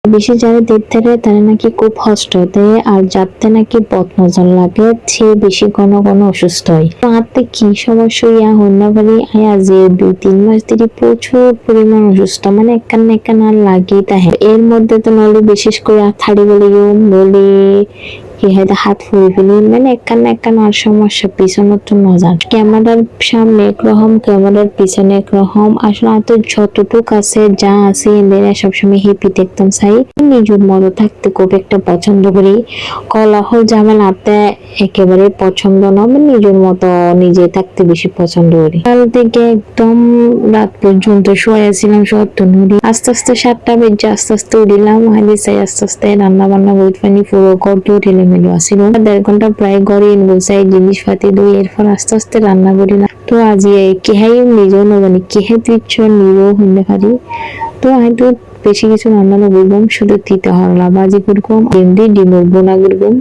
বেশি যারা দেখতে তারা নাকি খুব কষ্ট দেয় আর যাতে নাকি বদ নজর লাগে সে বেশি ঘন ঘন অসুস্থ হয়। তো আত্মে কি সমস্যা ইয়া হইনা পারি আয়া যে 2-3 মাস ধরে প্রচুর পরিমাণ অসুস্থ, মানে একখান আর লাগেই তাহে। এর মধ্যে তো নলে বিশেষ করে থাড়ি বলে নলে কি হয় হাত ফুলে ফেলি, মানে একখান আর সমস্যা পিছনের তো মজা। ক্যামেরার সামনে একরকম, ক্যামেরার পিছনে একরকম। আসলে তো যতটুক আছে যা আছে এদের সবসময় হেপি দেখতাম চাই। নিজের মতো থাকতে খুব একটা পছন্দ করি। কোলাহল ঝামেলা হাতে একেবারে পছন্দ না, আমি নিজের মতো নিজে থাকতে বেশি পছন্দ করি। কাল থেকে একদম রাত পর্যন্ত শুয়েছিলাম সত্য নুরি। আস্তে আস্তে 7টা বেজে আস্তে আস্তে উঠিলাম, হাইলে চাই আস্তে আস্তে রান্না বান্না বইট পানি পুরো ঘরটিও ঢেলে মেলে আসিল। 1.5 ঘন্টা প্রায় ঘরে বসাই জিনিসপাতি দুই, এরপর আস্তে আস্তে রান্না করিলাম। তো আজি কেহাই নিজেও নবানি কেহে তুই ইচ্ছা নিজেও হইতে পারি। তো হয়তো বেশি কিছু রান্না করলাম, শুধু তিতা হরলা ভাজি করলাম, এমনি ডিমের বোনা করলাম,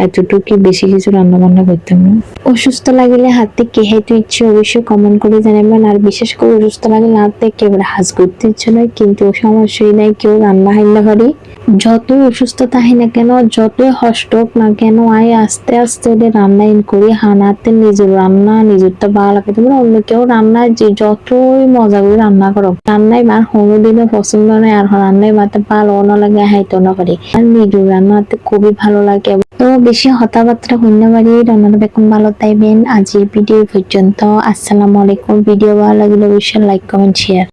এতটুকু, বেশি কিছু রান্না বান্না করতাম না। অসুস্থ লাগলে হাতে কেহাইতে ইচ্ছে অবশ্যই কমেন্ট করে জানাবেন। আর বিশেষ করে অসুস্থ লাগলে হাতে একেবারে হাজ করতে ইচ্ছে নয়, কিন্তু সমস্যাই নাই, কেউ রান্না হাইলা পারি। যত অসুস্থ তাই না কেন, যতই কষ্ট হোক না কেন, আস্তে আস্তে ওদের রান্না করি হানাতে নিজের রান্না নিজেরটা ভালো লাগে। তোমরা অন্য কেউ রান্না যে যতই মজা করে রান্না করো, রান্নায় মার কোনোদিনও পছন্দ নয়, আর রান্নায় মাতে ভালো না লাগে হাইতো না পারি, আর নিজের রান্নাতে খুবই ভালো লাগে। তো বেশি হতাবার্তা হইতে পারি, রান্নাটা এখন ভালো তাইবেন। আজ এই ভিডিও পর্যন্ত। আসসালামু আলাইকুম। ভিডিও ভালো লাগলে অবশ্যই লাইক কমেন্ট শেয়ার।